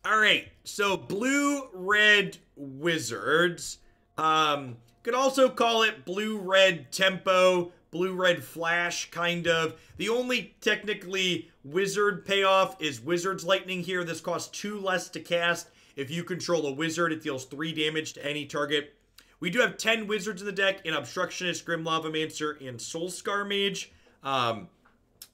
All right, so blue-red wizards. Could also call it blue-red tempo, blue-red flash, kind of. The only technically wizard payoff is Wizard's Lightning here. This costs 2 less to cast. If you control a wizard, it deals 3 damage to any target. We do have 10 wizards in the deck, an Obstructionist, Grim Lavamancer, and Soul-Scar Mage.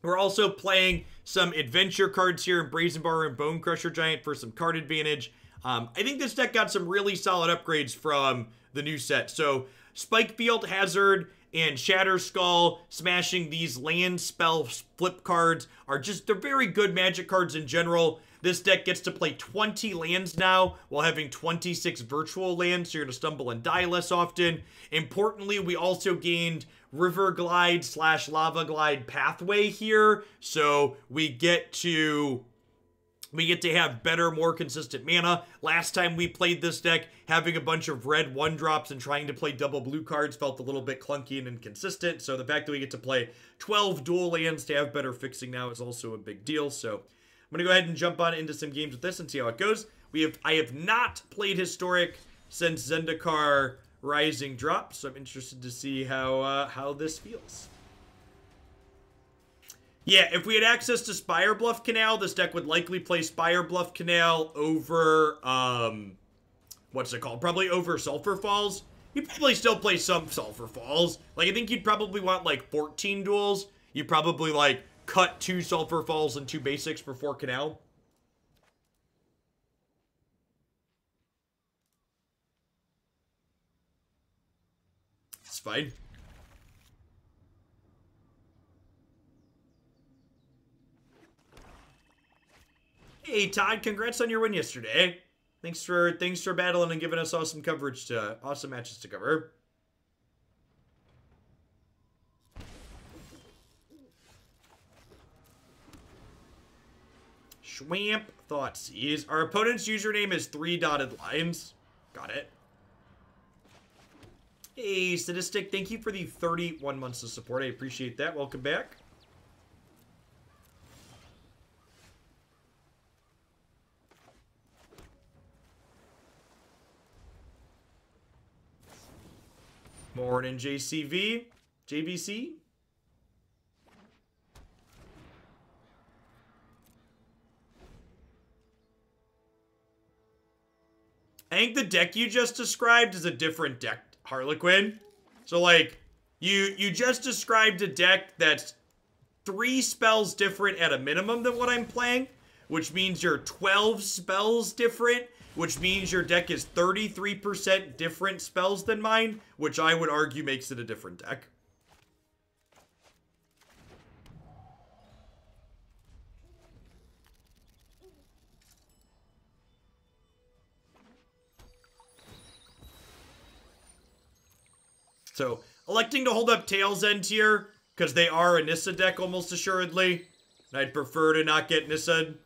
We're also playing some adventure cards here in Brazen Borrower and Bonecrusher Giant for some card advantage. I think this deck got some really solid upgrades from the new set. So Spikefield Hazard and Shatterskull Smashing, these land spell flip cards are just, they're very good Magic cards in general. This deck gets to play 20 lands now while having 26 virtual lands, so you're going to stumble and die less often. Importantly, we also gained Riverglide / Lavaglide Pathway here, so we get to have better, more consistent mana. Last time we played this deck, having a bunch of red 1-drops and trying to play double blue cards felt a little bit clunky and inconsistent, so the fact that we get to play 12 dual lands to have better fixing now is also a big deal. So I'm going to go ahead and jump on into some games with this and see how it goes. I have not played Historic since Zendikar Rising dropped, so I'm interested to see how this feels. Yeah, if we had access to Spire Bluff Canal, this deck would likely play Spire Bluff Canal over, what's it called? Probably over Sulfur Falls. You'd probably still play some Sulfur Falls. Like, I think you'd probably want, like, 14 duels. You'd probably, like, cut 2 Sulfur Falls and 2 basics for 4 Canal. It's fine. Hey Todd, congrats on your win yesterday. Thanks for battling and giving us awesome matches to cover. Schwamp Thoughtseize. Our opponent's username is 3 dotted lines. Got it. Hey Sadistic, thank you for the 31 months of support. I appreciate that. Welcome back. Morning, JCV. JVC. I think the deck you just described is a different deck, Harlequin. So, like, you just described a deck that's 3 spells different at a minimum than what I'm playing, which means you're 12 spells different, which means your deck is 33% different spells than mine, which I would argue makes it a different deck. So, electing to hold up Tail's End here, because they are a Nissa deck almost assuredly. And I'd prefer to not get Nissa'd.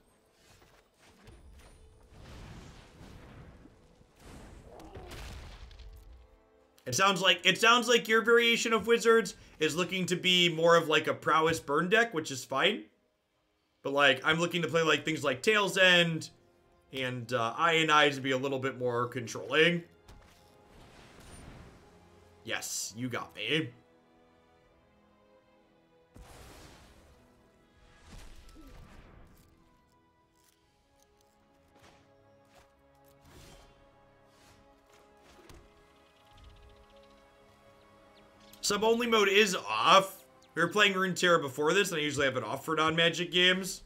It sounds like your variation of Wizards is looking to be more of like a Prowess burn deck, which is fine. But like, I'm looking to play like things like Tail's End and Ionize to be a little bit more controlling. Yes, you got me. Sub-only mode is off. We were playing Runeterra before this, and I usually have it off for non-Magic games.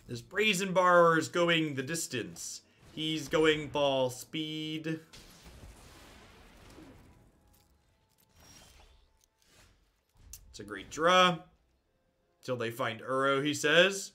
This Brazen Borrower is going the distance. He's going ball speed. It's a great draw. Till they find Uro, he says.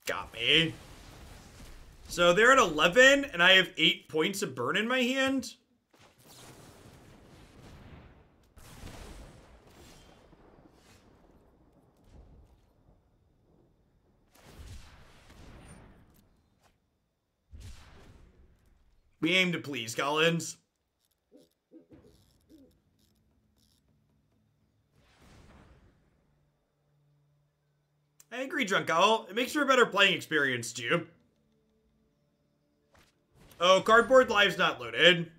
Got me. So they're at 11, and I have 8 points of burn in my hand. We aim to please, Collins. I agree, Drunk Owl. It makes for a better playing experience, too. Oh, Cardboard Live's not loaded.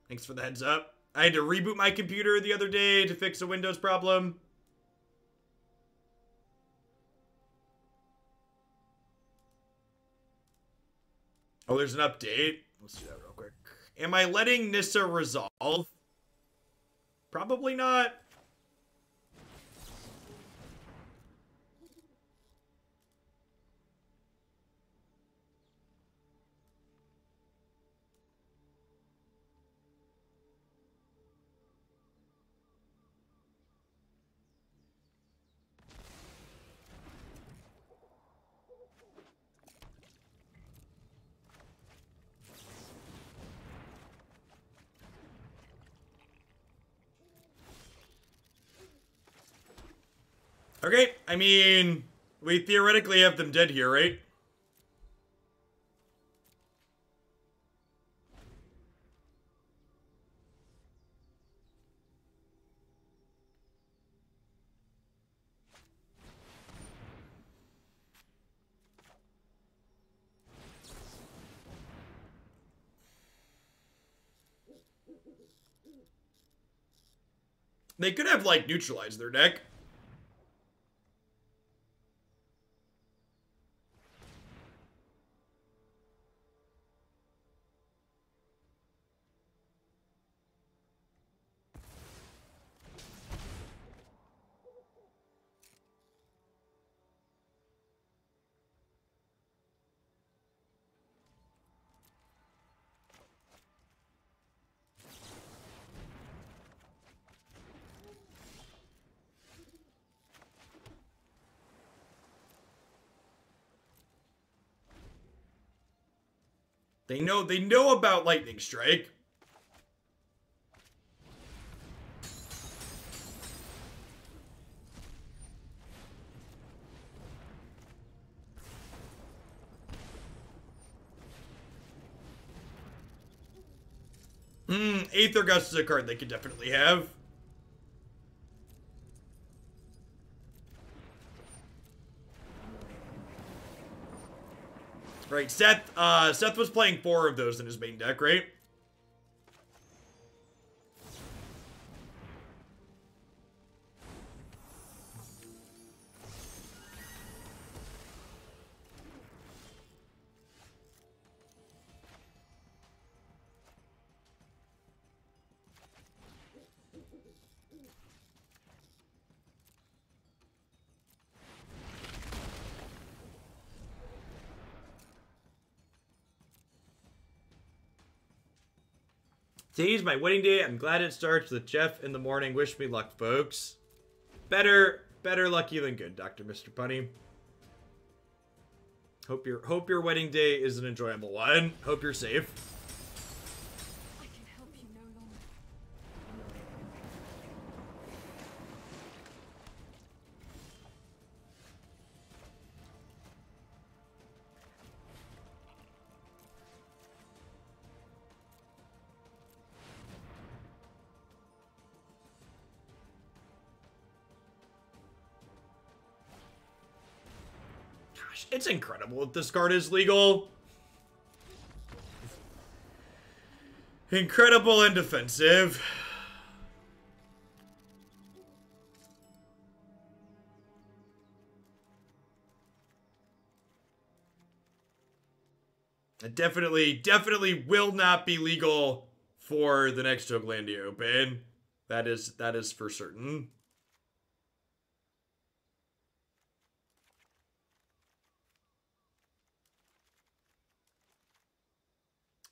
Thanks for the heads up. I had to reboot my computer the other day to fix a Windows problem. Oh, there's an update. Let's do that real quick. Am I letting Nissa resolve? Probably not. Okay, I mean, we theoretically have them dead here, right? They could have, like, neutralized their deck. They know about Lightning Strike. Aether Gust is a card they could definitely have. Right, Seth was playing 4 of those in his main deck, right? Today's my wedding day. I'm glad it starts with Jeff in the morning. Wish me luck, folks. Better lucky than good, Dr. Mr. Punny. Hope your wedding day is an enjoyable one. Hope you're safe. I can help you no longer. It's incredible that this card is legal. Incredible and defensive. It definitely will not be legal for the next Hoaglandia Open. That is for certain.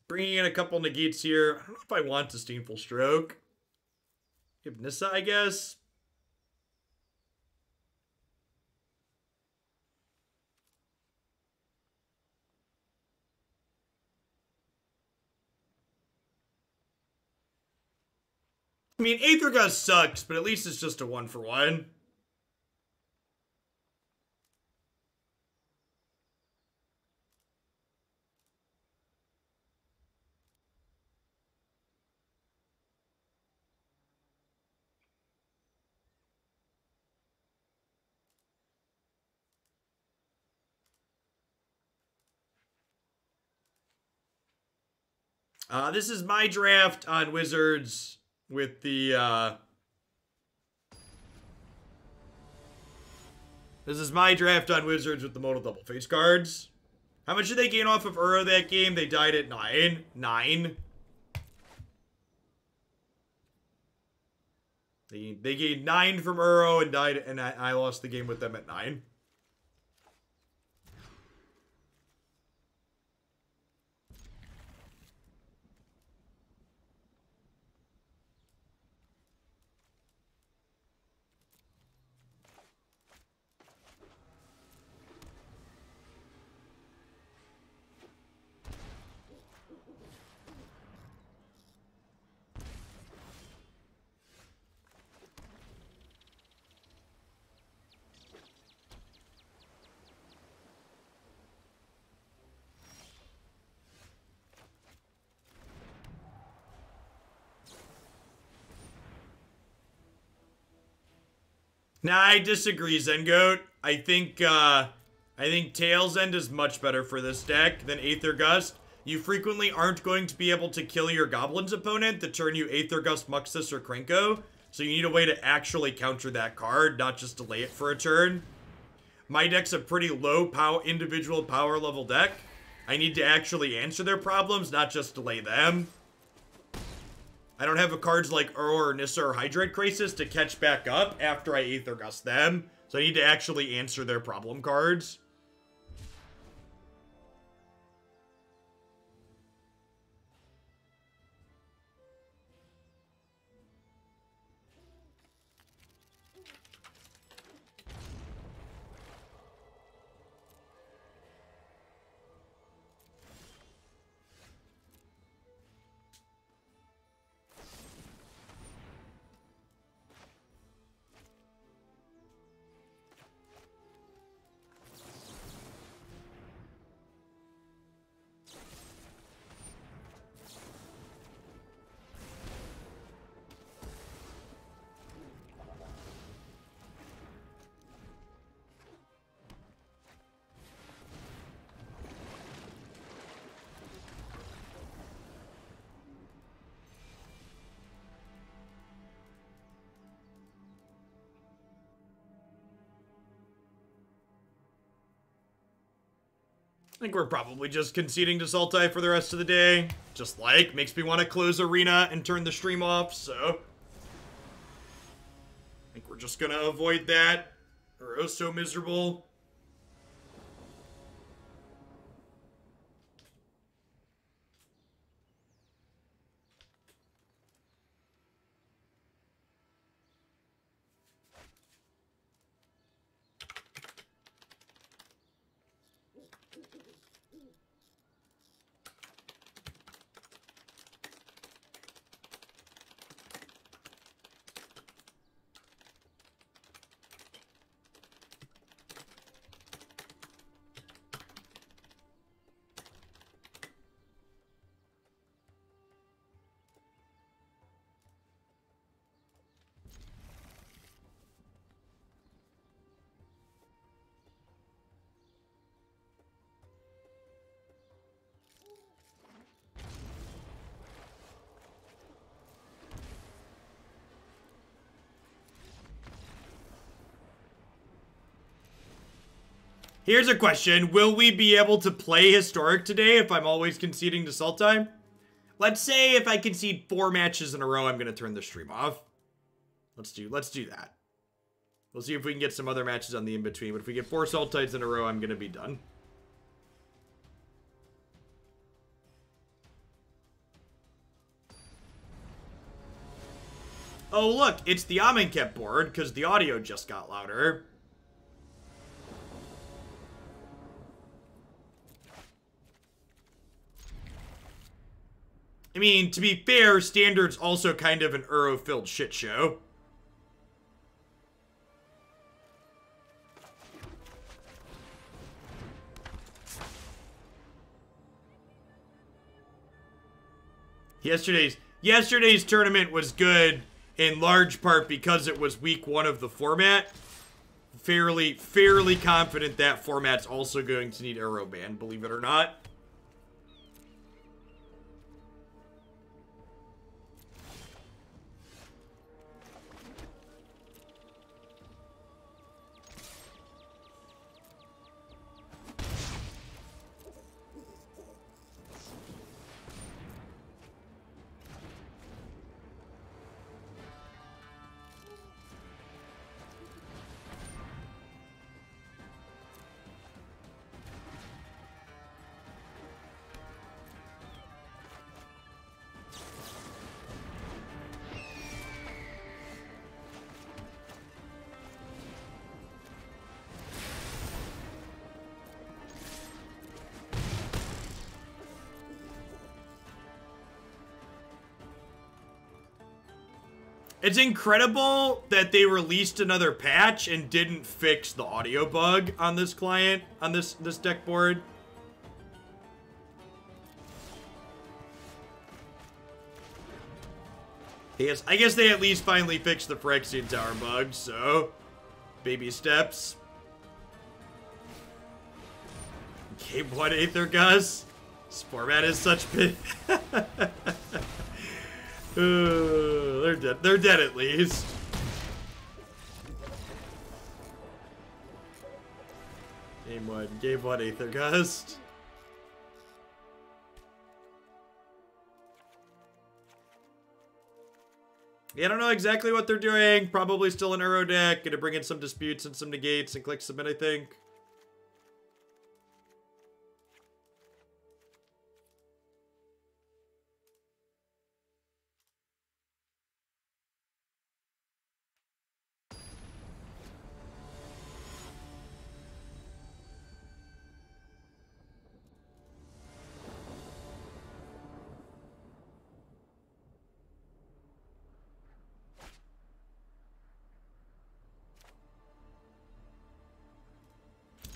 Bringing in a couple negates here. I don't know if I want Disdainful Stroke. Give Nissa, I guess. I mean, Aether Gust sucks, but at least it's just a 1-for-1. This is my draft on Wizards with the, This is my draft on Wizards with the modal double face cards. How much did they gain off of Uro that game? They died at 9. 9. They gained 9 from Uro and died, and I lost the game with them at 9. Nah, I disagree, Zengoat. I think Tail's End is much better for this deck than Aether Gust. You frequently aren't going to be able to kill your Goblin's opponent the turn you Aether Gust, Muxus, or Krenko, so you need a way to actually counter that card, not just delay it for a turn. My deck's a pretty low individual power level deck. I need to actually answer their problems, not just delay them. I don't have cards like Uro or Nissa or Hydroid Crisis to catch back up after I Aether Gust them, so I need to actually answer their problem cards. I think we're probably just conceding to Sultai for the rest of the day. Just like, makes me want to close Arena and turn the stream off, so... I think we're just gonna avoid that. Or oh so miserable. Here's a question. Will we be able to play Historic today if I'm always conceding to Sultai? Let's say if I concede 4 matches in a row, I'm going to turn the stream off. Let's do that. We'll see if we can get some other matches on the in-between, but if we get 4 Sultites in a row, I'm going to be done. Oh, look, it's the Amonkhet board, because the audio just got louder. I mean, to be fair, Standard's also kind of an Uro-filled shit show. Yesterday's tournament was good in large part because it was week 1 of the format. Fairly confident that format's also going to need Arrow Ban, believe it or not. It's incredible that they released another patch and didn't fix the audio bug on this client, on this deck board. Yes, I guess they at least finally fixed the Phyrexian Tower bug, so baby steps. Game 1 Aether Gus. This format is such big. They're dead. They're dead at least. Game 1 Aether Gust. Yeah, I don't know exactly what they're doing. Probably still an Uro deck. Gonna bring in some disputes and some negates and click submit, I think.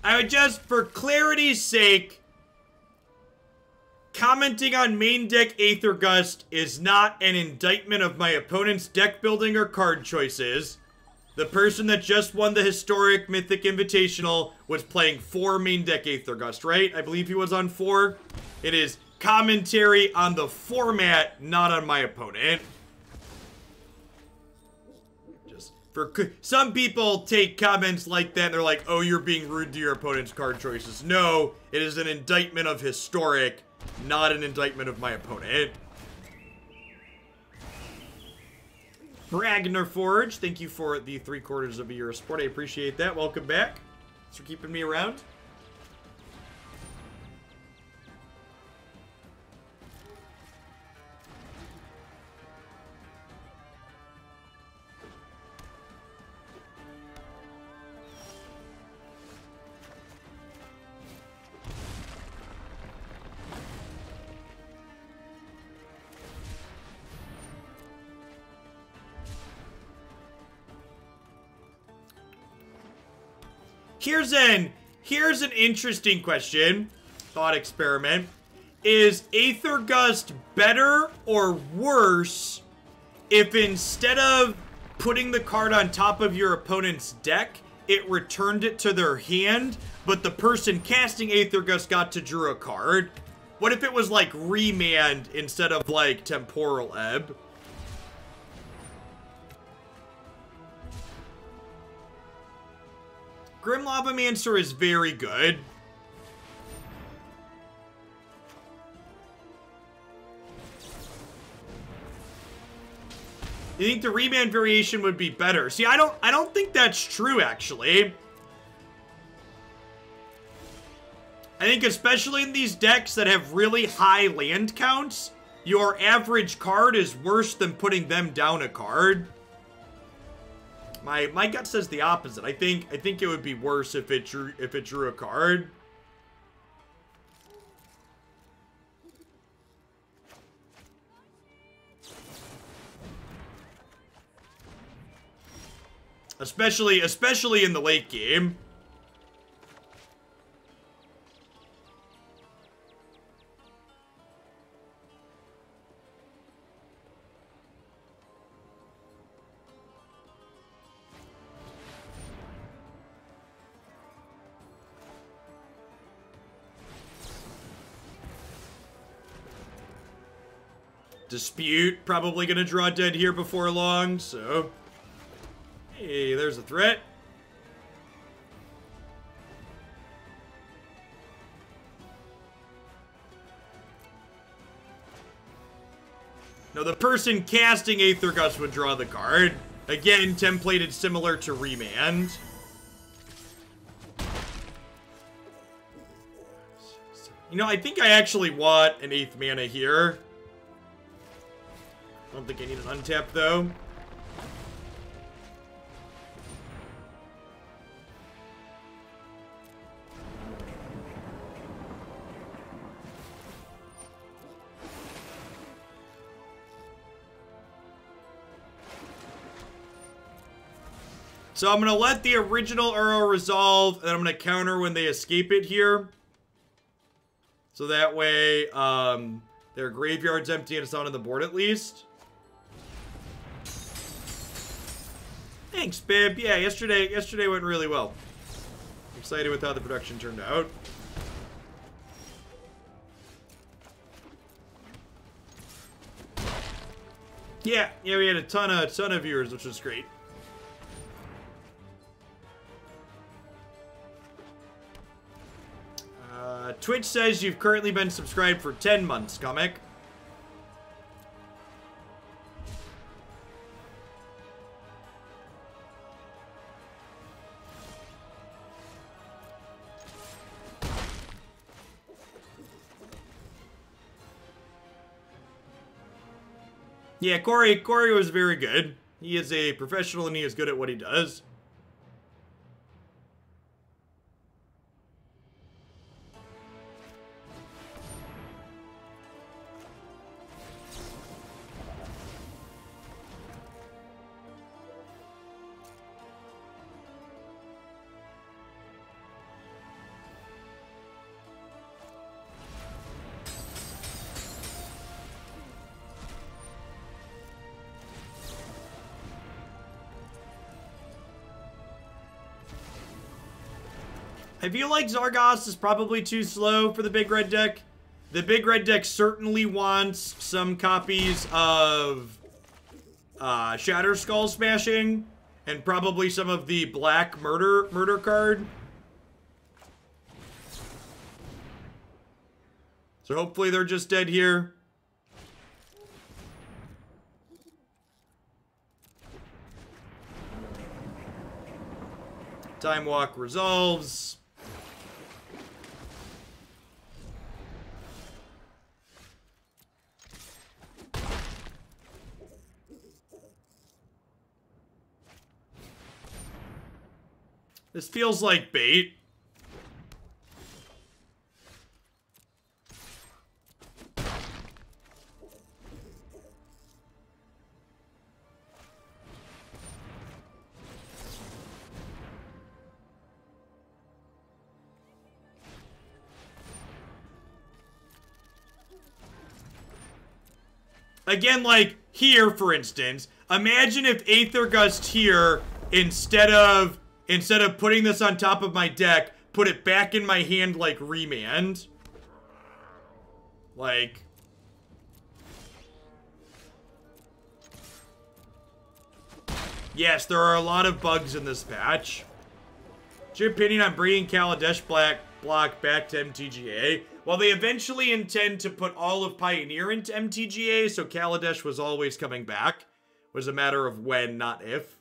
I would just, for clarity's sake, commenting on main deck Aether Gust is not an indictment of my opponent's deck building or card choices. The person that just won the historic Mythic Invitational was playing 4 main deck Aether Gust, right? I believe he was on 4. It is commentary on the format, not on my opponent. For some people take comments like that and they're like, oh, you're being rude to your opponent's card choices. No, it is an indictment of historic, not an indictment of my opponent. Ragnar Forge, thank you for the 3/4 of a year of support. I appreciate that. Welcome back. Thanks for keeping me around. Here's an interesting question. Thought experiment. Is Aether Gust better or worse if instead of putting the card on top of your opponent's deck, it returned it to their hand, but the person casting Aether Gust got to draw a card? What if it was like Remand instead of like Temporal Ebb? Grim Lavamancer is very good. You think the Remand variation would be better? See, I don't think that's true, actually. I think especially in these decks that have really high land counts, your average card is worse than putting them down a card. My gut says the opposite. I think it would be worse if it drew a card. Especially in the late game. Dispute, probably gonna draw dead here before long, so... Hey, there's a threat. Now, the person casting Aether Gust would draw the card. Again, templated similar to Remand. You know, I think I actually want an 8th mana here. I don't think I need an untap, though. So I'm going to let the original Uro resolve, and I'm going to counter when they escape it here. So that way, their graveyard's empty and it's not on the board at least. Thanks, Bib. Yeah, yesterday went really well. Excited with how the production turned out. Yeah, we had a ton of viewers, which was great. Twitch says you've currently been subscribed for 10 months, Comic. Yeah, Corey was very good. He is a professional and he is good at what he does. I feel like Zargos is probably too slow for the big red deck. The big red deck certainly wants some copies of Shatterskull Smashing and probably some of the black murder card. So hopefully they're just dead here. Time Walk resolves. This feels like bait. Again, like here, for instance, imagine if Aether Gust here, instead of putting this on top of my deck, put it back in my hand like Remand. Like... Yes, there are a lot of bugs in this patch. What's your opinion on bringing Kaladesh block back to MTGA? Well, they eventually intend to put all of Pioneer into MTGA, so Kaladesh was always coming back. It was a matter of when, not if.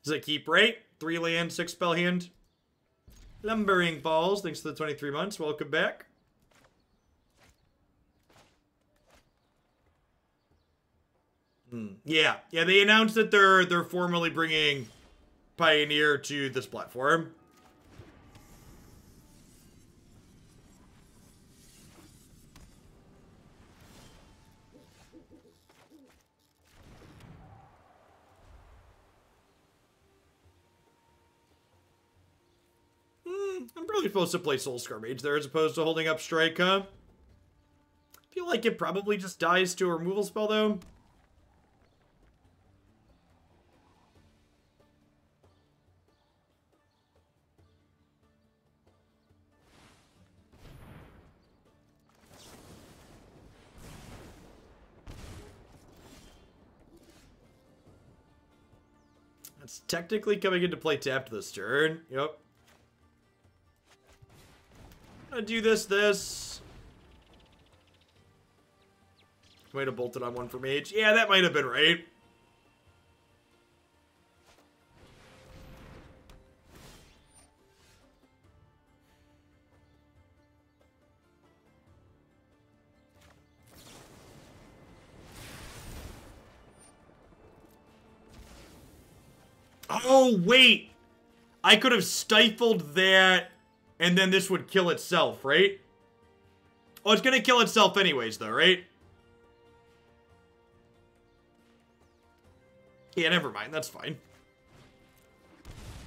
Does it keep right? 3 land, 6 spell hand. Lumbering Falls, thanks for the 23 months. Welcome back. Yeah, they announced that they're formally bringing Pioneer to this platform. I'm probably supposed to play Soul-Scar Mage there as opposed to holding up Strike, huh? I feel like it probably just dies to a removal spell, though. That's technically coming into play tapped this turn. Yep. I'm gonna do this. Might have bolted on one for Mage. Yeah, that might have been right. Oh, wait! I could have stifled that, and then this would kill itself, right? Oh, it's gonna kill itself anyways, though, right? Yeah, never mind. That's fine.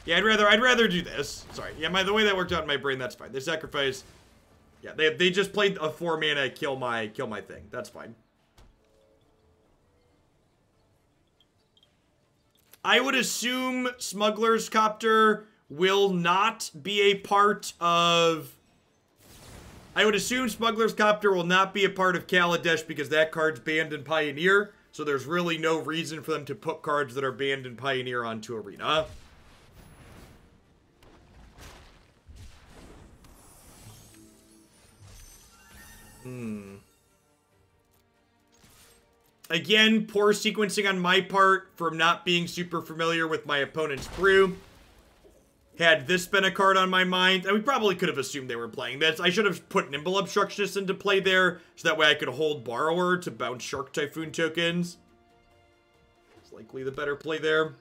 Yeah, I'd rather do this. Sorry. Yeah, the way that worked out in my brain, that's fine. They sacrifice. Yeah, they just played a 4 mana kill my thing. That's fine. I would assume Smuggler's Copter will not be a part of... I would assume Smuggler's Copter will not be a part of Kaladesh because that card's banned in Pioneer. So there's really no reason for them to put cards that are banned in Pioneer onto Arena. Again, poor sequencing on my part from not being super familiar with my opponent's brew. Had this been a card on my mind, and we probably could have assumed they were playing this. I should have put Nimble Obstructionist into play there, so that way I could hold Borrower to bounce Shark Typhoon tokens. It's likely the better play there.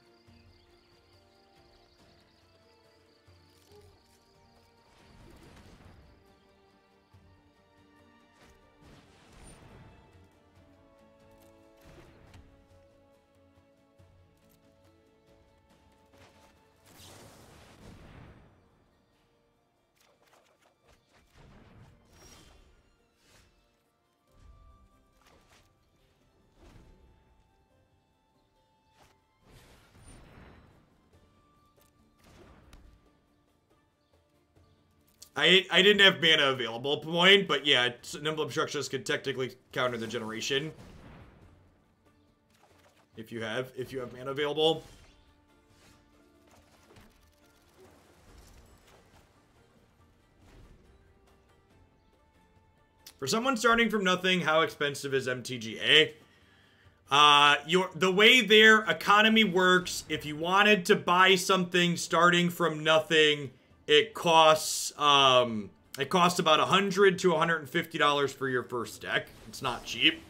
I didn't have mana available at the point, but yeah, Nimble Obstructionist could technically counter the generation. If you have mana available. For someone starting from nothing, how expensive is MTGA? The way their economy works, if you wanted to buy something starting from nothing, it costs about $100 to $150 for your first deck. It's not cheap.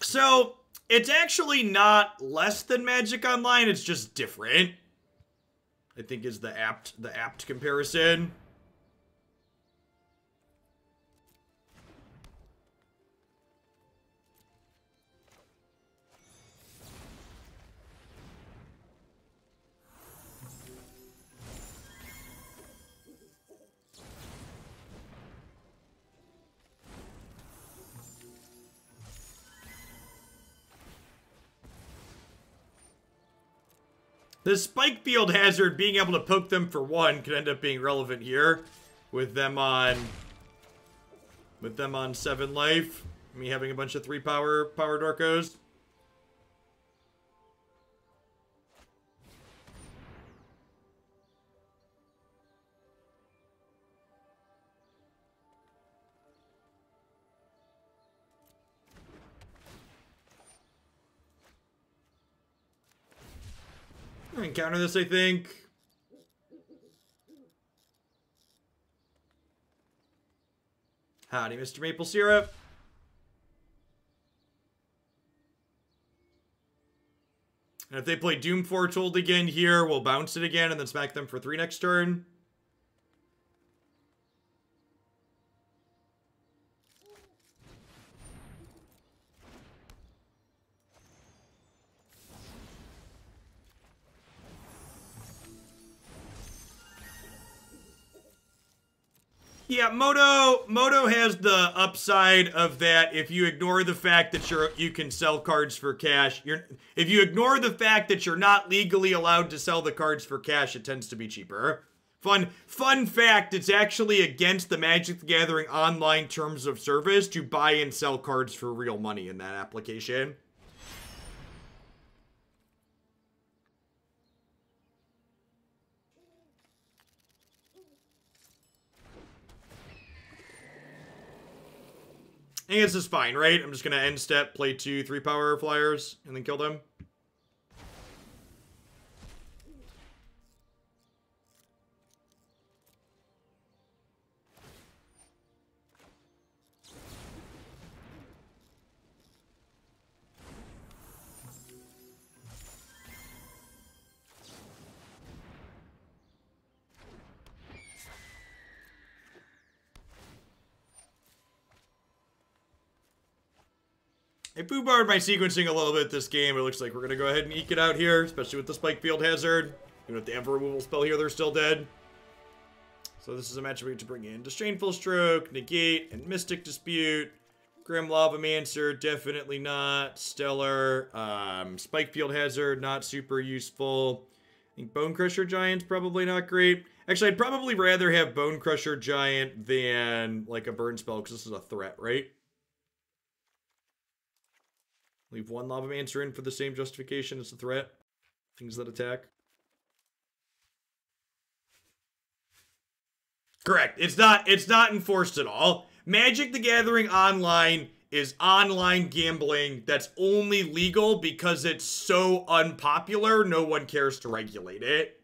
So, it's actually not less than Magic Online, it's just different. I think is the apt comparison. The Spikefield Hazard, being able to poke them for 1, could end up being relevant here. With them on 7 life. Me having a bunch of 3 power Dorkos. I can counter this, I think. Howdy, Mr. Maple Syrup. And if they play Doom Foretold again here, we'll bounce it again and then smack them for 3 next turn. Yeah, Moto has the upside of that if you ignore the fact that you can sell cards for cash. If you ignore the fact that you're not legally allowed to sell the cards for cash, it tends to be cheaper. Fun fact, it's actually against the Magic the Gathering online terms of service to buy and sell cards for real money in that application. I think this is fine, right? I'm just gonna end step, play 2 3-power flyers, and then kill them. I foobarred my sequencing a little bit this game. It looks like we're going to go ahead and eke it out here, especially with the Spikefield Hazard. Even if they have a removal spell here, they're still dead. So this is a matchup we get to bring in Disdainful Stroke, Negate, and Mystic Dispute. Grim Lavamancer, definitely not. Stellar. Spikefield Hazard, not super useful. I think Bonecrusher Giant's probably not great. Actually, I'd probably rather have Bonecrusher Giant than, like, a burn spell, because this is a threat, right? Leave 1 Lavamancer in for the same justification as the threat. Things that attack. Correct. It's not enforced at all. Magic the Gathering Online is online gambling that's only legal because it's so unpopular, no one cares to regulate it.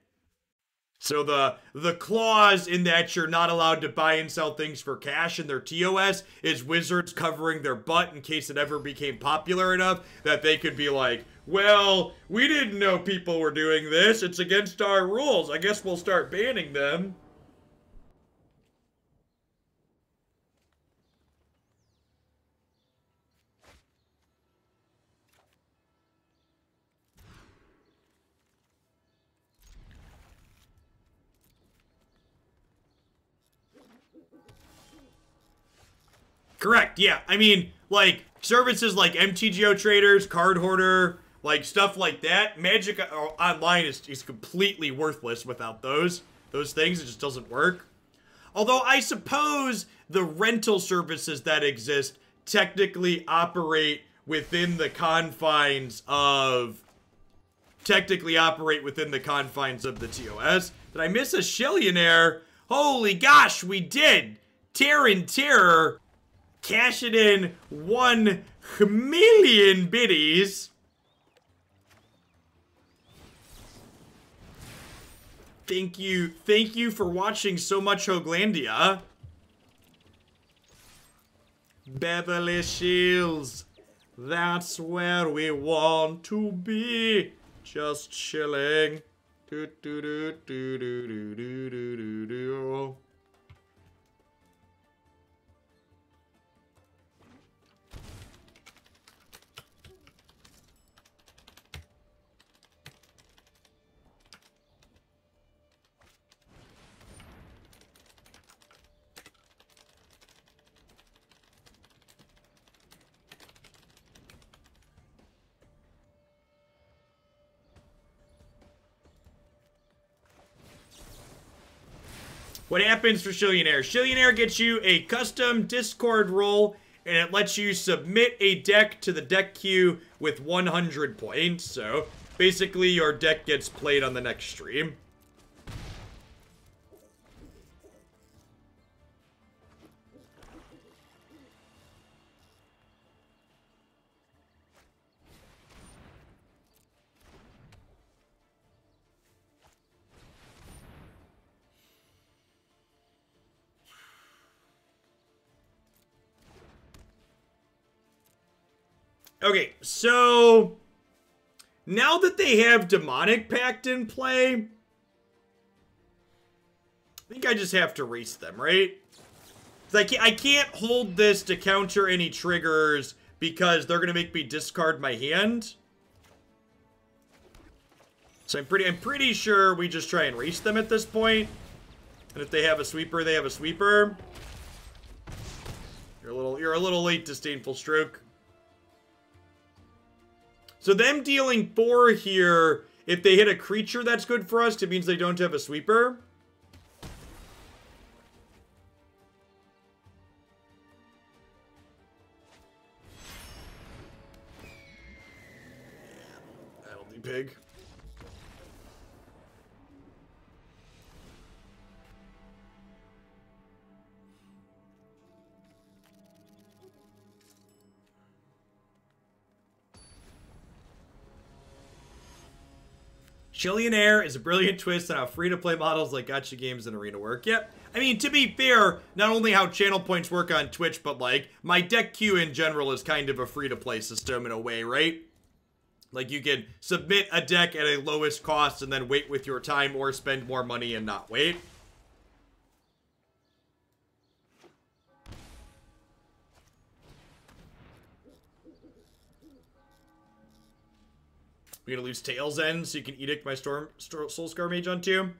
So the clause in that you're not allowed to buy and sell things for cash in their TOS is Wizards covering their butt in case it ever became popular enough that they could be like, well, we didn't know people were doing this. It's against our rules. I guess we'll start banning them. Correct, yeah. I mean, like, services like MTGO Traders, Card Hoarder, like, stuff like that. Magic Online is completely worthless without those things. It just doesn't work. Although, I suppose the rental services that exist technically operate within the confines of... the TOS. Did I miss a Shillionaire? Holy gosh, we did! Terran Terror... Cash it in 1 million biddies. Thank you for watching so much Hoaglandia. Beverly Hills, that's where we want to be. Just chilling. Do do do do do do do do do. what happens for Shillionaire? Shillionaire gets you a custom Discord role, and it lets you submit a deck to the deck queue with 100 points. So basically, your deck gets played on the next stream. Okay, so now that they have Demonic Pact in play, I think I just have to race them, right? I can't hold this to counter any triggers because they're gonna make me discard my hand. So I'm pretty sure we just try and race them at this point. And if they have a sweeper, they have a sweeper. You're a little late, Disdainful Stroke. So them dealing 4 here, if they hit a creature that's good for us, it means they don't have a sweeper. That'll be big. Shillionaire is a brilliant twist on how free-to-play models like gacha games and arena work. Yep. I mean, to be fair, not only how channel points work on Twitch, but, like, my deck queue in general is kind of a free-to-play system in a way, right? Like, you can submit a deck at a lowest cost and then wait with your time, or spend more money and not wait. We're gonna lose Tail's End, so you can edict my Soul-Scar Mage onto.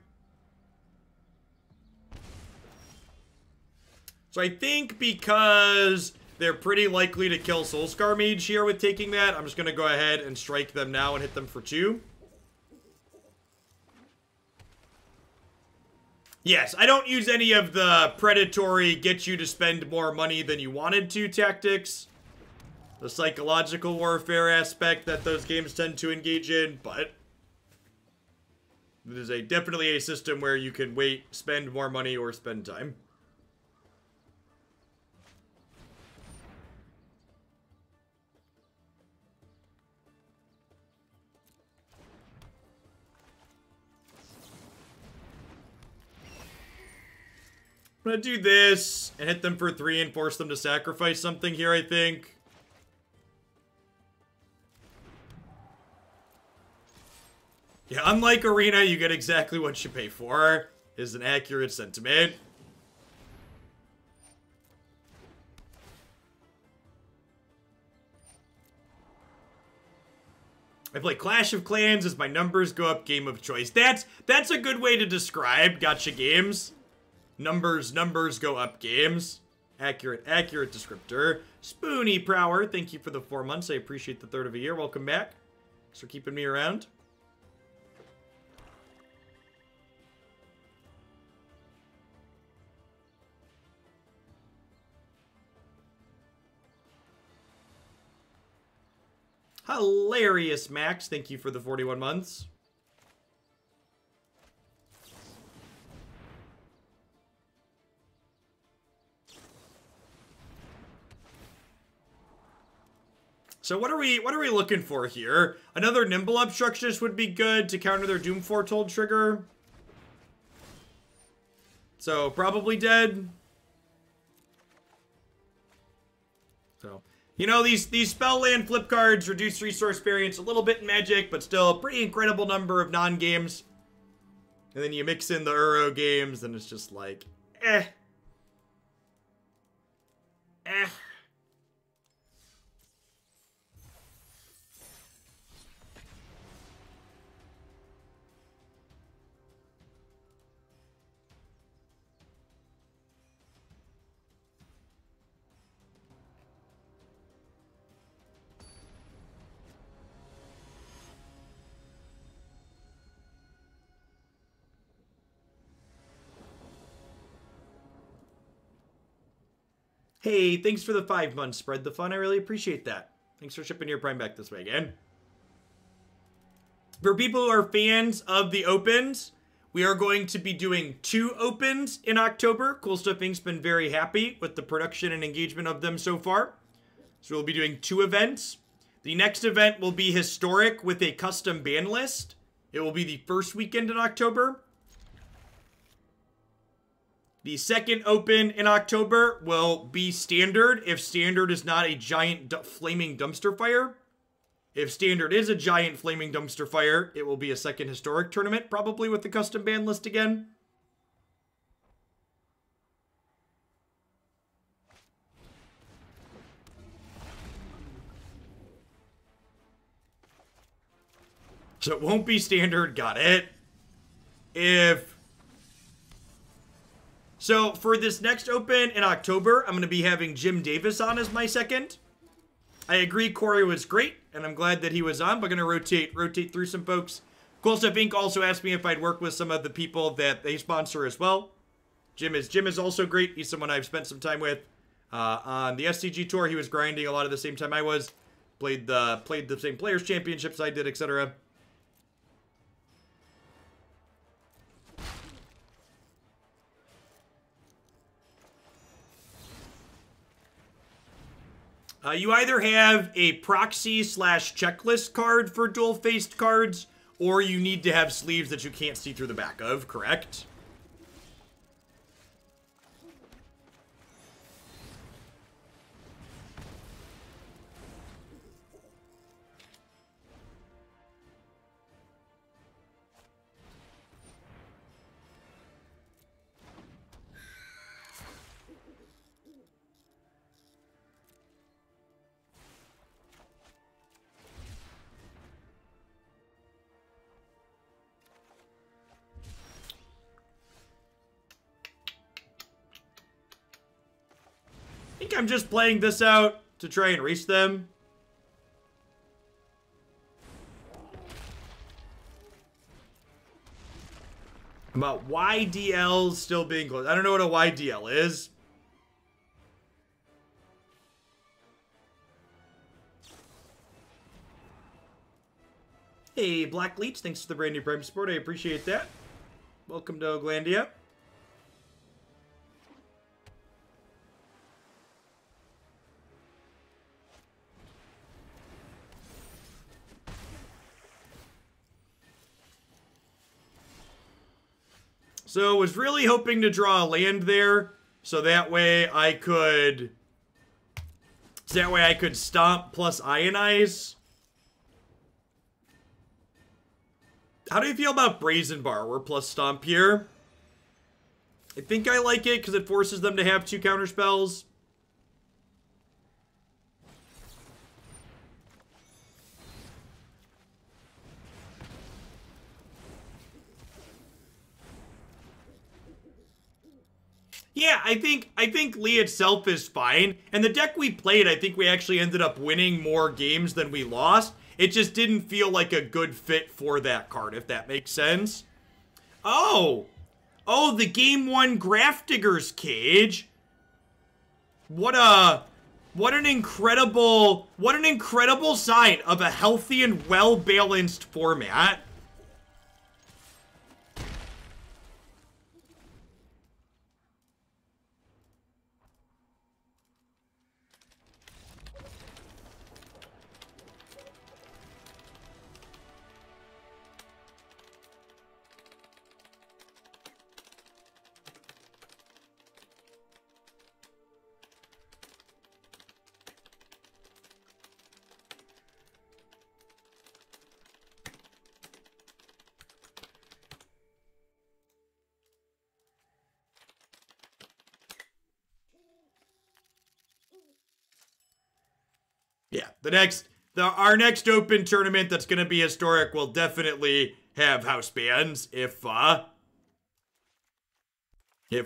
So I think because they're pretty likely to kill Soul-Scar Mage here with taking that, I'm just gonna go ahead and strike them now and hit them for 2. Yes, I don't use any of the predatory get you to spend more money than you wanted to tactics. The psychological warfare aspect that those games tend to engage in, but it is definitely a system where you can wait, spend more money, or spend time. I'm gonna do this and hit them for 3 and force them to sacrifice something here, I think. Yeah, unlike Arena, you get exactly what you pay for, is an accurate sentiment. I play Clash of Clans as my numbers go up game of choice. That's a good way to describe gacha games. Numbers go up games. Accurate descriptor. Spoony Prower, thank you for the 4 months. I appreciate the 3rd of a year. Welcome back. Thanks for keeping me around. Hilarious, Max. Thank you for the 41 months. So what are we looking for here? Another Nimble Obstructionist would be good to counter their Doom Foretold trigger. So probably dead. So, you know, these spell land flip cards reduce resource variance a little bit in Magic, but still a pretty incredible number of non-games. And then you mix in the Uro games, and it's just like, eh. Hey, thanks for the 5 months. Spread the fun. I really appreciate that. Thanks for shipping your Prime back this way again. For people who are fans of the opens, we are going to be doing 2 opens in October. Cool Stuff Inc.'s been very happy with the production and engagement of them so far. So we'll be doing 2 events. The next event will be historic with a custom ban list. It will be the first weekend in October. The second open in October will be standard if standard is not a giant flaming dumpster fire. If standard is a giant flaming dumpster fire, it will be a second historic tournament, probably with the custom ban list again. So it won't be standard, got it. So for this next open in October, I'm going to be having Jim Davis on as my second. I agree Corey was great, and I'm glad that he was on, but going to rotate through some folks. Cool Stuff Inc. also asked me if I'd work with some of the people that they sponsor as well. Jim is also great. He's someone I've spent some time with. On the SCG tour, he was grinding a lot of the same time I was. Played the same Players Championships I did, etc. You either have a proxy/checklist card for dual-faced cards, or you need to have sleeves that you can't see through the back of, correct? I think I'm just playing this out to try and race them. About YDL still being closed. I don't know what a YDL is. Hey, Black Leech, thanks for the brand new Prime support. I appreciate that. Welcome to Oglandia. So was really hoping to draw a land there, so that way I could stomp plus Ionize. How do you feel about Brazen Borrower plus stomp here? I think I like it because it forces them to have 2 counter spells. Yeah, I think Lee itself is fine. And the deck we played, I think we actually ended up winning more games than we lost. It just didn't feel like a good fit for that card, if that makes sense. Oh, the game 1 Grafdigger's Cage. What an incredible sign of a healthy and well-balanced format. Yeah, our next open tournament that's going to be historic will definitely have house bans if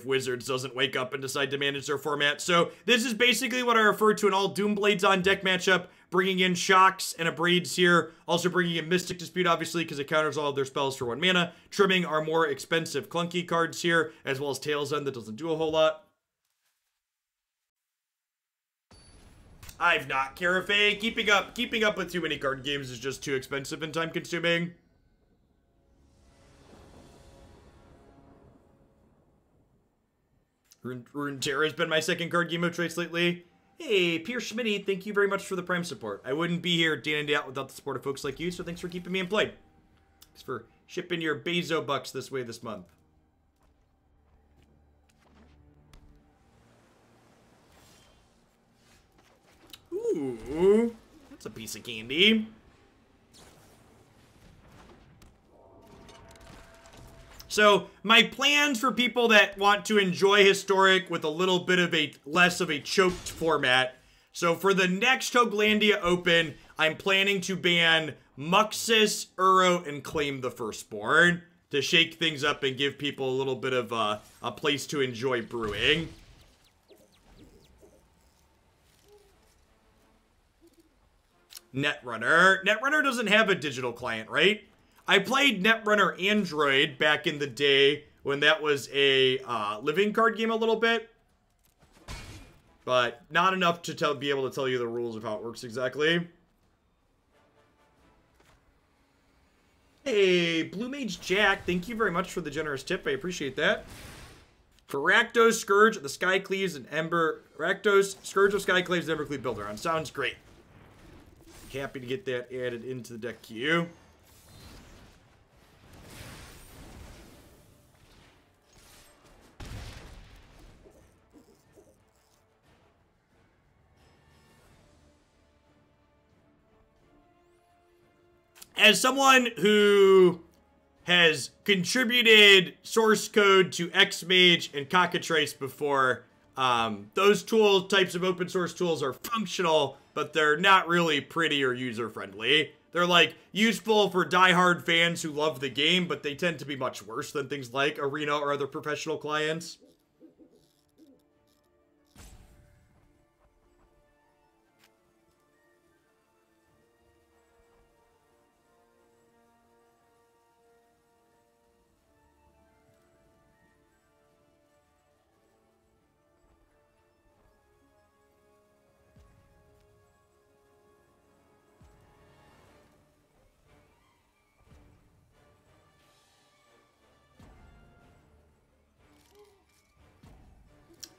Wizards doesn't wake up and decide to manage their format. So this is basically what I refer to an all Doomblades on deck matchup, bringing in Shocks and Abrades here, also bringing in Mystic Dispute, obviously, because it counters all of their spells for 1 mana, trimming our more expensive clunky cards here, as well as Tails End that doesn't do a whole lot. I've not, Carafe. Keeping up with too many card games is just too expensive and time consuming. Runeterra has been my second card game of choice lately. Hey, Pierce Schmitty, thank you very much for the Prime support. I wouldn't be here day in and day out without the support of folks like you, so thanks for keeping me employed. Thanks for shipping your Bezo bucks this way this month. Ooh, that's a piece of candy. So, my plans for people that want to enjoy Historic with a little bit of a less of a choked format. So, for the next Hoaglandia Open, I'm planning to ban Muxus, Uro, and Claim the Firstborn to shake things up and give people a little bit of a place to enjoy brewing. Netrunner. Netrunner doesn't have a digital client, right? I played Netrunner Android back in the day when that was a living card game a little bit. But not enough to be able to tell you the rules of how it works exactly. Hey, Blue Mage Jack, thank you very much for the generous tip. I appreciate that. For Rakdos, Scourge, the Skycleaves, and Ember... Rakdos, Scourge of Skycleaves, and Evercleave Builder on. Sounds great. Happy to get that added into the deck queue. As someone who has contributed source code to Xmage and Cockatrice before, those types of open source tools are functional, but they're not really pretty or user-friendly. They're, like, useful for diehard fans who love the game, but they tend to be much worse than things like Arena or other professional clients.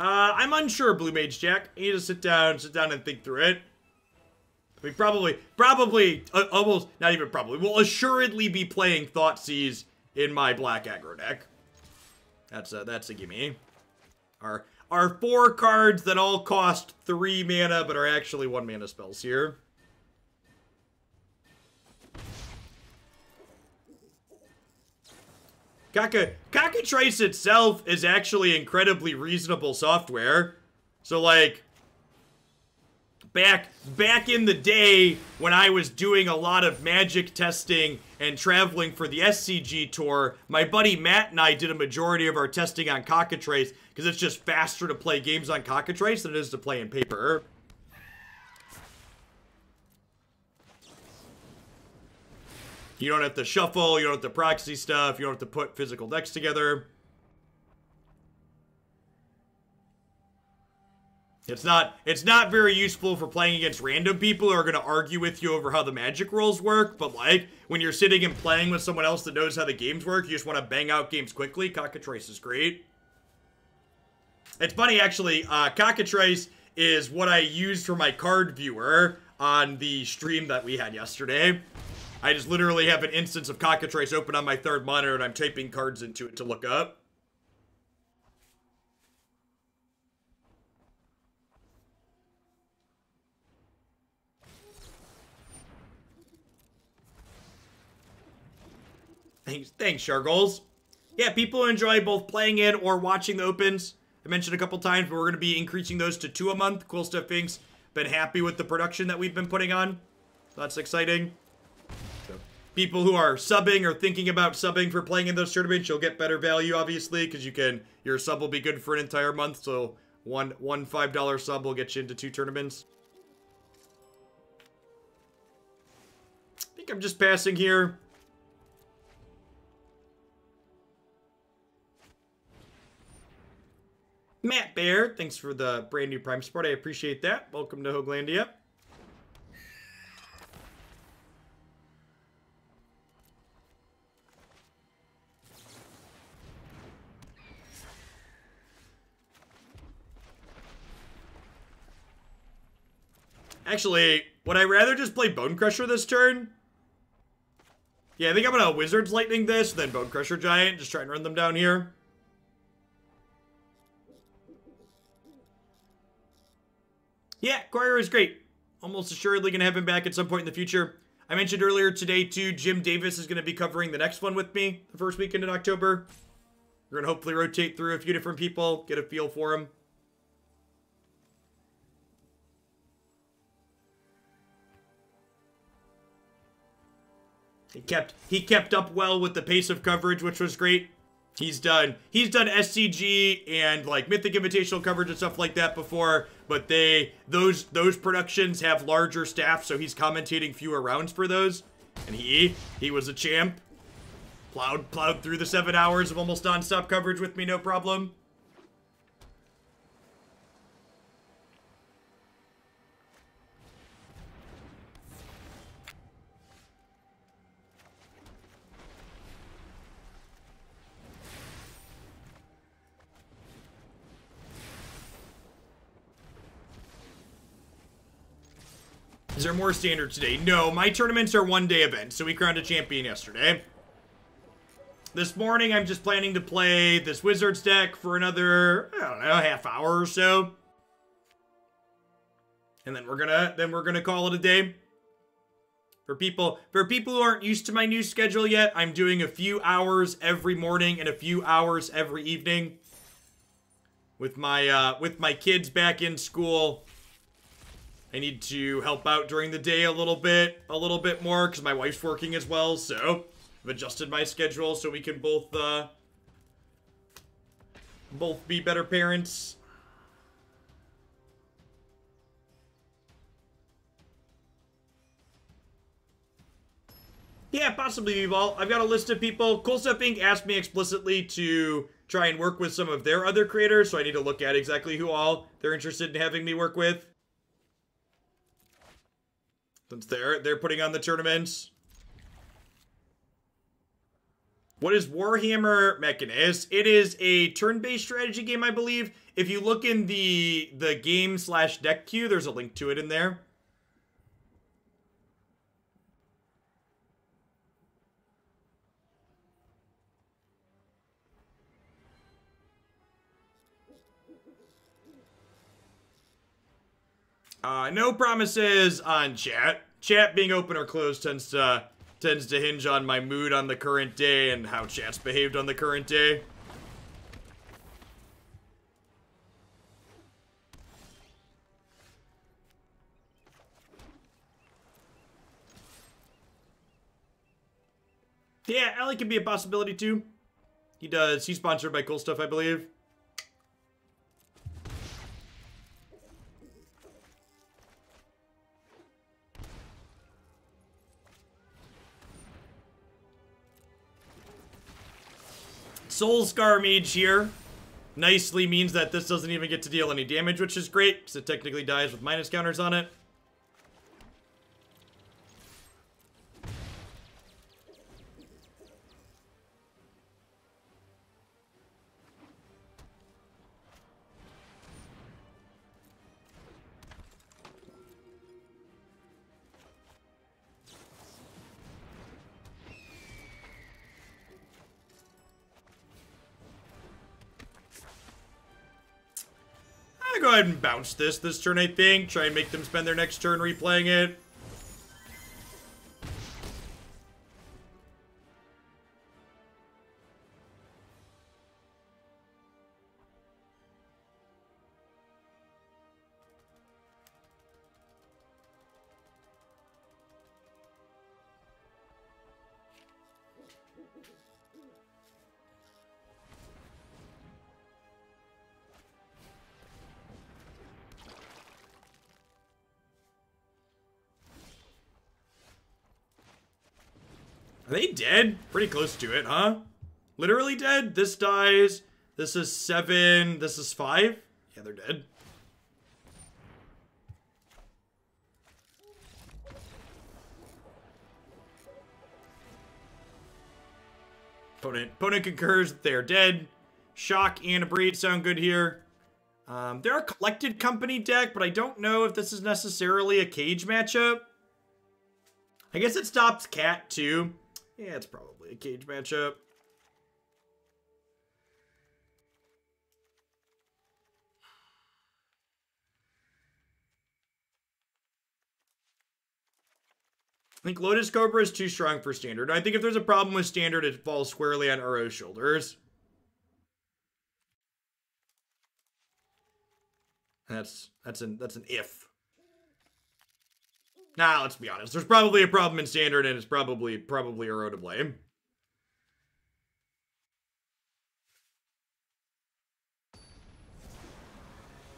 I'm unsure, Blue Mage Jack. I need to sit down and think through it. We probably, almost, not even probably, will assuredly be playing Thoughtseize in my black aggro deck. That's a gimme. Our 4 cards that all cost 3 mana, but are actually 1 mana spells here. Cockatrice itself is actually incredibly reasonable software. So, like, back in the day when I was doing a lot of Magic testing and traveling for the SCG tour, my buddy Matt and I did a majority of our testing on Cockatrice because it's just faster to play games on Cockatrice than it is to play in paper. You don't have to shuffle, you don't have to proxy stuff, you don't have to put physical decks together. It's not very useful for playing against random people who are going to argue with you over how the Magic rules work, but like, when you're sitting and playing with someone else that knows how the games work, you just want to bang out games quickly, Cockatrice is great. It's funny, actually, Cockatrice is what I used for my card viewer on the stream that we had yesterday. I just literally have an instance of Cockatrice open on my third monitor and I'm typing cards into it to look up. Thanks, Shargoals. Yeah, people enjoy both playing in or watching the opens. I mentioned a couple times, but we're going to be increasing those to 2 a month. Cool Stuff Inc.'s been happy with the production that we've been putting on. So that's exciting. So people who are subbing or thinking about subbing for playing in those tournaments, you'll get better value, obviously, because your sub will be good for an entire month. So one $5 sub will get you into 2 tournaments. I think I'm just passing here. Matt Bear, thanks for the brand new Prime support. I appreciate that. Welcome to Hoaglandia. Actually, would I rather just play Bonecrusher this turn? Yeah, I think I'm gonna Wizard's Lightning this, then Bonecrusher Giant. Just try and run them down here. Yeah, Quarrier is great. Almost assuredly gonna have him back at some point in the future. I mentioned earlier today, too, Jim Davis is gonna be covering the next one with me the first weekend in October. We're gonna hopefully rotate through a few different people, get a feel for him. He kept up well with the pace of coverage, which was great. He's done SCG and like Mythic Invitational coverage and stuff like that before, but those productions have larger staff, so he's commentating fewer rounds for those. And he was a champ. Plowed through the 7 hours of almost non-stop coverage with me, no problem. Is there more standard today? No, my tournaments are one-day events, so we crowned a champion yesterday. This morning, I'm just planning to play this Wizards deck for another, I don't know, half hour or so. And then we're gonna call it a day. For people who aren't used to my new schedule yet, I'm doing a few hours every morning and a few hours every evening. With my kids back in school, I need to help out during the day a little bit more because my wife's working as well. So I've adjusted my schedule so we can both be better parents. Yeah, possibly, B-Ball. I've got a list of people. Cool Stuff Inc. asked me explicitly to try and work with some of their other creators, so I need to look at exactly who all they're interested in having me work with. Since they're putting on the tournaments. What is Warhammer Mechanist? It is a turn-based strategy game, I believe. If you look in the game/deck queue, there's a link to it in there. No promises on chat. Chat being open or closed tends to hinge on my mood on the current day and how chat's behaved on the current day. Yeah, Allie could be a possibility too. He's sponsored by Cool Stuff, I believe. Soul-Scar Mage here nicely means that this doesn't even get to deal any damage, which is great, because it technically dies with minus counters on it. Go ahead and bounce this turn, I think. Try and make them spend their next turn replaying it. Are they dead? Pretty close to it, huh? Literally dead? This dies. This is 7. This is 5. Yeah, they're dead. Opponent concurs that they are dead. Shock and Abrade sound good here. They're a collected company deck, but I don't know if this is necessarily a cage matchup. I guess it stops Cat too. Yeah, it's probably a cage matchup. I think Lotus Cobra is too strong for Standard. I think if there's a problem with Standard, it falls squarely on Uro's shoulders. That's an if. Nah, let's be honest. There's probably a problem in Standard, and it's probably Uro to blame.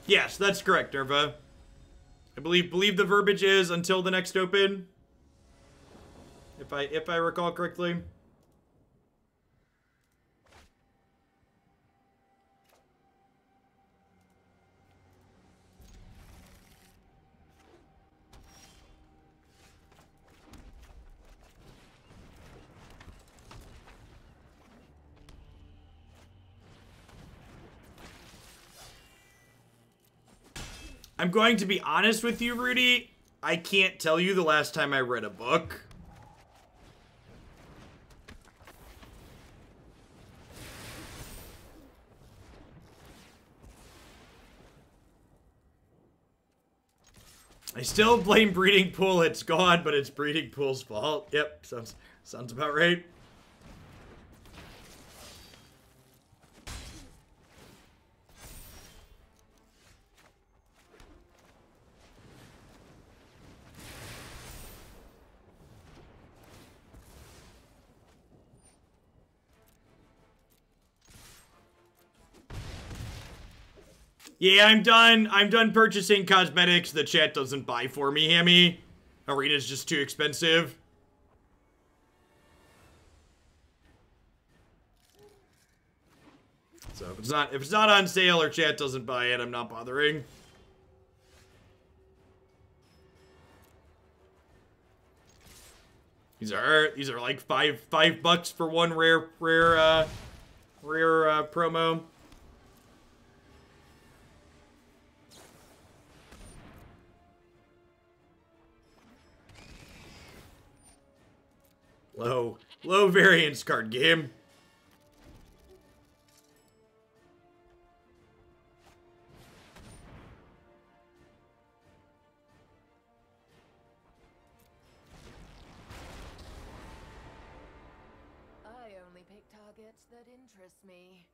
Yes, that's correct, Nerva. I believe the verbiage is until the next open. If I recall correctly. I'm going to be honest with you, Rudy. I can't tell you the last time I read a book. I still blame Breeding Pool. It's gone, but it's Breeding Pool's fault. Yep, sounds about right. Yeah, I'm done purchasing cosmetics the chat doesn't buy for me, Hammy. Arena's just too expensive. So if it's not on sale or chat doesn't buy it, I'm not bothering. These are like five bucks for one rare promo. Low variance card game. I only pick targets that interest me.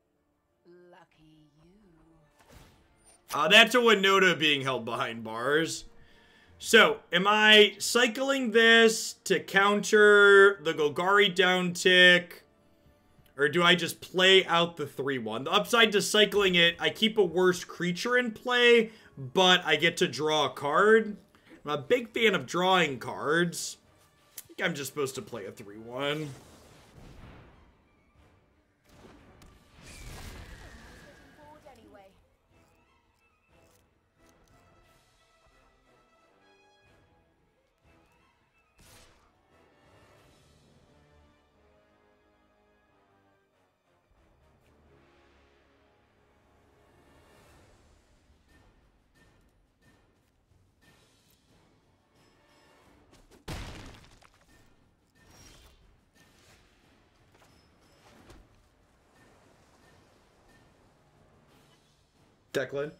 Lucky you. That's a Winota being held behind bars. So, am I cycling this to counter the Golgari downtick? Or do I just play out the 3-1? The upside to cycling it, I keep a worse creature in play, but I get to draw a card. I'm a big fan of drawing cards. I think I'm just supposed to play a 3-1. Declan?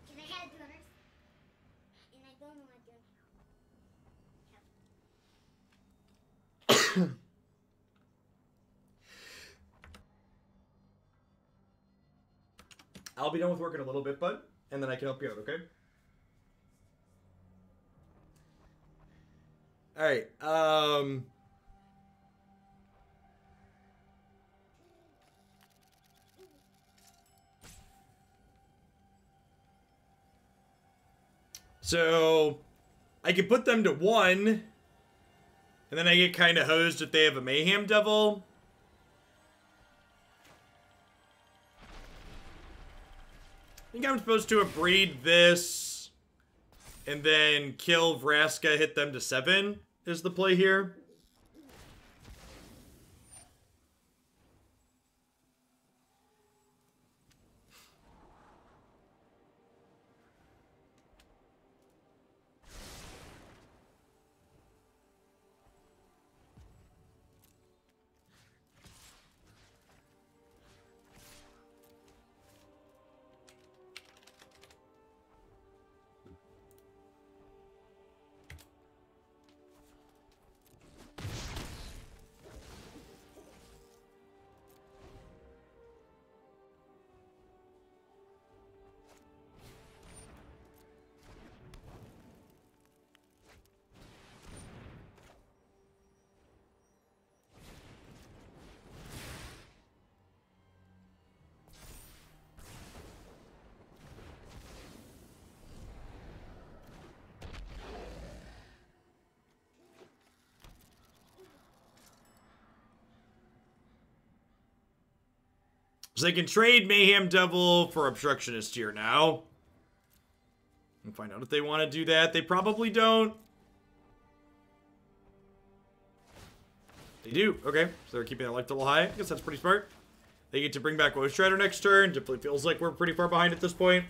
Can I have donuts? And I don't want donuts. I'll be done with work in a little bit, bud, and then I can help you out, okay? Alright, so I could put them to 1, and And then I get kind of hosed if they have a Mayhem Devil. I think I'm supposed to Abrade this. And then kill Vraska, hit them to 7 is the play here. So they can trade Mayhem Devil for Obstructionist here now. And find out if they want to do that. They probably don't. They do. Okay. So they're keeping that life level high. I guess that's pretty smart. They get to bring back Woe Strider next turn. Definitely feels like we're pretty far behind at this point.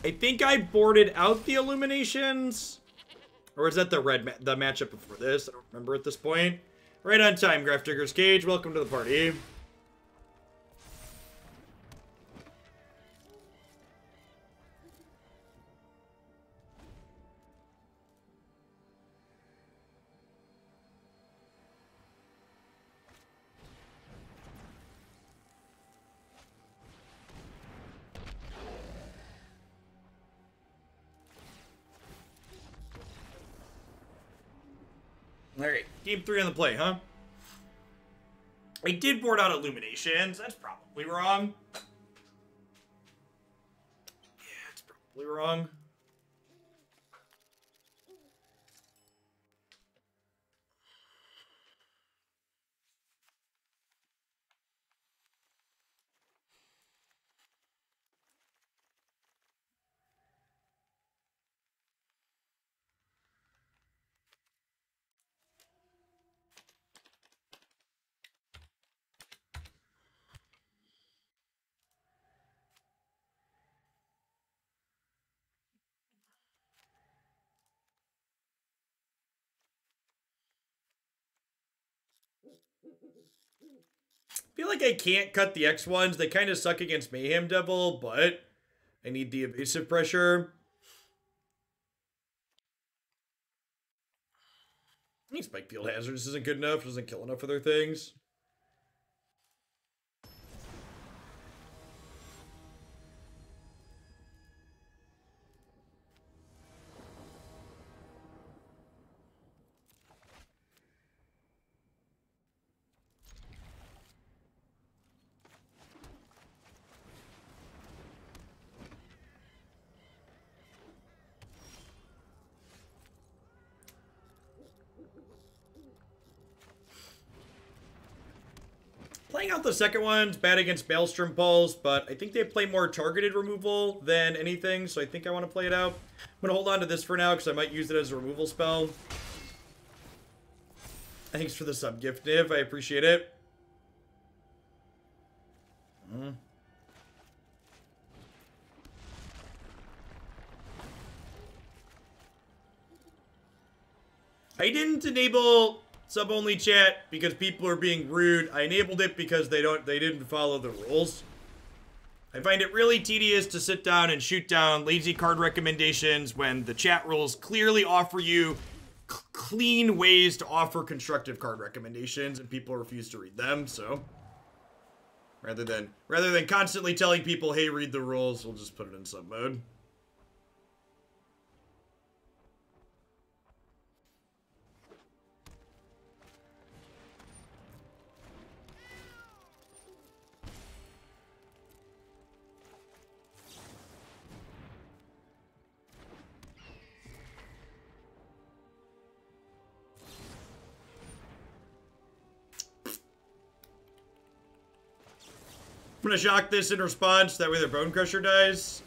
I think I boarded out the Illuminations. Or is that the the matchup before this? I don't remember at this point. Right on time, Grafdigger's Cage. Welcome to the party. Alright, game 3 on the play, huh? I did board out Illuminations. That's probably wrong. Yeah, it's probably wrong. I feel like I can't cut the X ones. They kind of suck against Mayhem Devil, but I need the evasive pressure. I think Spikefield Hazard isn't good enough. Doesn't kill enough of their things. Playing out the second one's bad against Maelstrom Pulse, but I think they play more targeted removal than anything, so I think I want to play it out. I'm going to hold on to this for now because I might use it as a removal spell. Thanks for the sub-gift, Niv. I appreciate it. I didn't enable sub-only chat because people are being rude. I enabled it because they didn't follow the rules. I find it really tedious to sit down and shoot down lazy card recommendations when the chat rules clearly offer you clean ways to offer constructive card recommendations and people refuse to read them. So rather than constantly telling people, hey, read the rules, we'll just put it in sub mode. I'm gonna shock this in response, that way their Bonecrusher dies.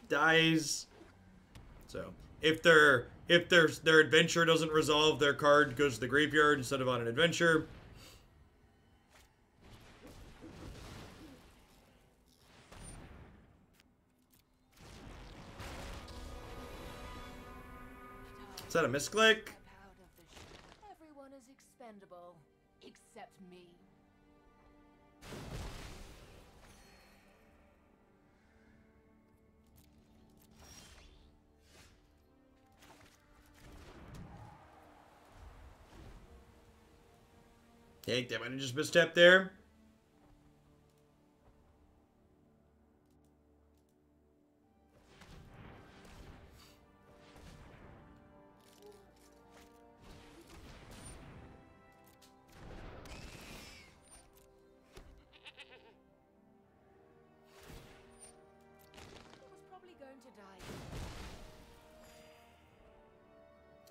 Dies. So, if their adventure doesn't resolve, their card goes to the graveyard instead of on an adventure. Is that a misclick? Everyone is expendable, except me. Hey, that might have just misstepped there.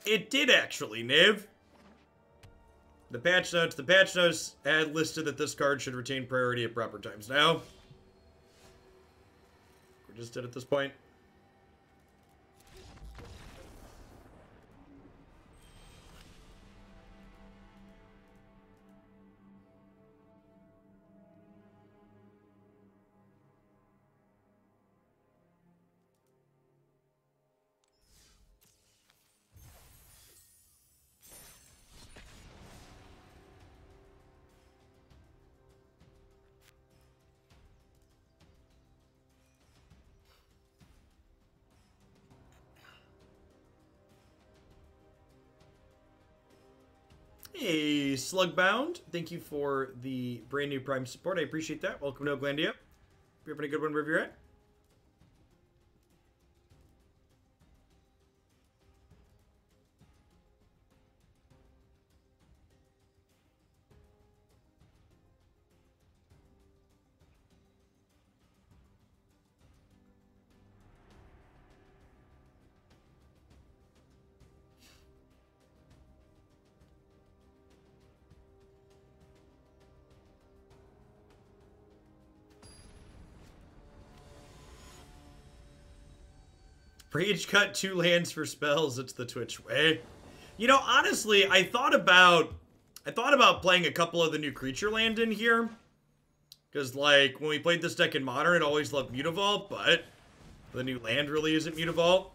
It did actually, Niv. The patch notes had listed that this card should retain priority at proper times. Now, we're just dead at this point. Hey, Slugbound. Thank you for the brand new Prime support. I appreciate that. Welcome to Glandia. Hope you're having a good one wherever you're at. Rage cut 2 lands for spells. It's the Twitch way. You know, honestly, I thought about playing a couple of the new creature land in here. Because, like, when we played this deck in Modern, it always loved Mutavault, but the new land really isn't Mutavault.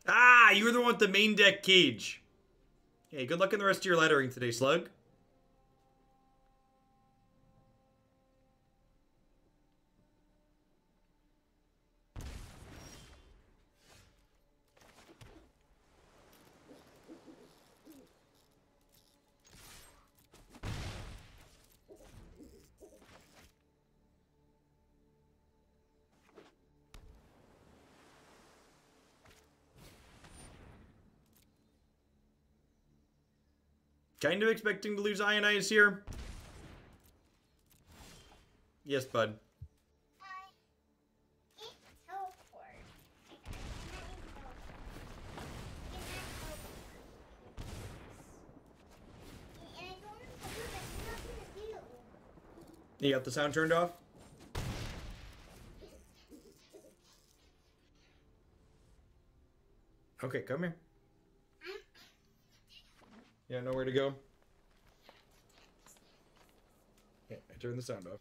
Ah, you were the one with the main deck cage. Hey, good luck in the rest of your lettering today, Slug. Kind of expecting to lose Ionize here. Yes, bud. You got the sound turned off? Okay, come here. Yeah, nowhere to go. Yeah, I turned the sound off.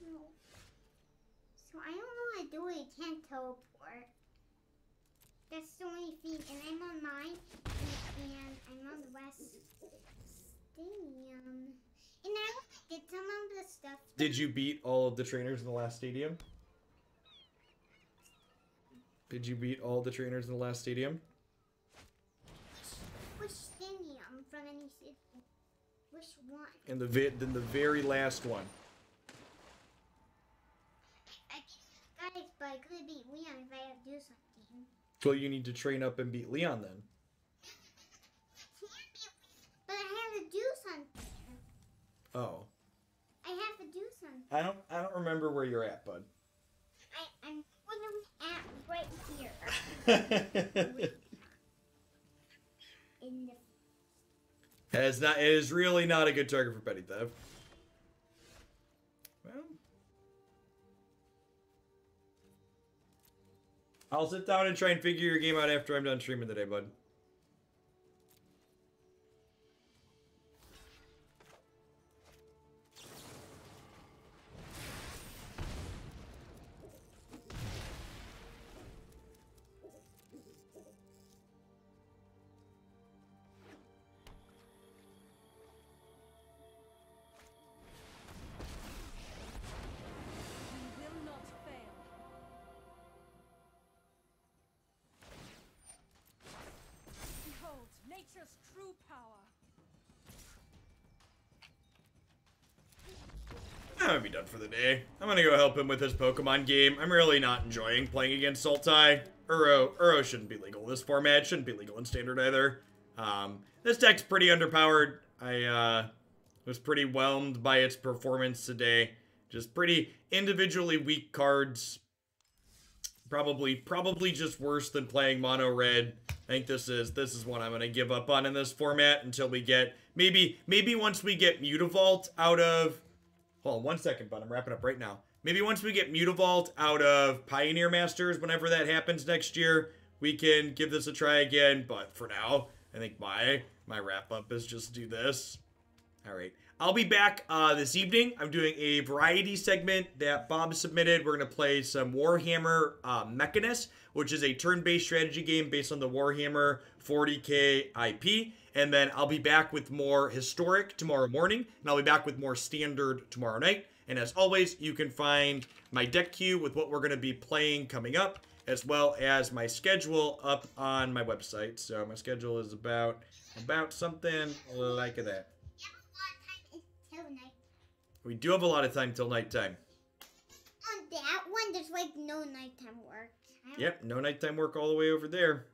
No. So I don't know how to do it. You can't teleport. That's so many feet, and I'm on mine, and I'm on the West Stadium. And I did some of the stuff. Did you beat all of the trainers in the last stadium? Did you beat all the trainers in the last stadium? Which stadium from any city? Which one? And the very last one. Guys, but I could beat Leon if I had to do something. So you need to train up and beat Leon then. But I have to do something. Oh. I have to do something. I don't remember where you're at, bud. I'm at In the It is really not a good target for petty theft. Well, I'll sit down and try and figure your game out after I'm done streaming today, bud. We will not fail. Behold, nature's true power. I'm gonna be done for the day. I'm gonna go help him with his Pokemon game. I'm really not enjoying playing against Sultai. Uro shouldn't be legal in this format. Shouldn't be legal in Standard either. This deck's pretty underpowered. I was pretty whelmed by its performance today. Just pretty individually weak cards. Probably just worse than playing mono red. I think this is one I'm gonna give up on in this format until we get maybe once we get Mutavault out of. Hold on 1 second, bud. I'm wrapping up right now. Maybe once we get Mutavault out of Pioneer Masters, whenever that happens next year, we can give this a try again. But for now, I think my wrap up is just do this. All right. I'll be back this evening. I'm doing a variety segment that Bob submitted. We're going to play some Warhammer Mechanist, which is a turn-based strategy game based on the Warhammer 40k IP. And then I'll be back with more Historic tomorrow morning. And I'll be back with more Standard tomorrow night. And as always, you can find my deck queue with what we're going to be playing coming up, as well as my schedule up on my website. So my schedule is about something like that. We do have a lot of time till nighttime. On that one, there's like no nighttime work. Yep, no nighttime work all the way over there.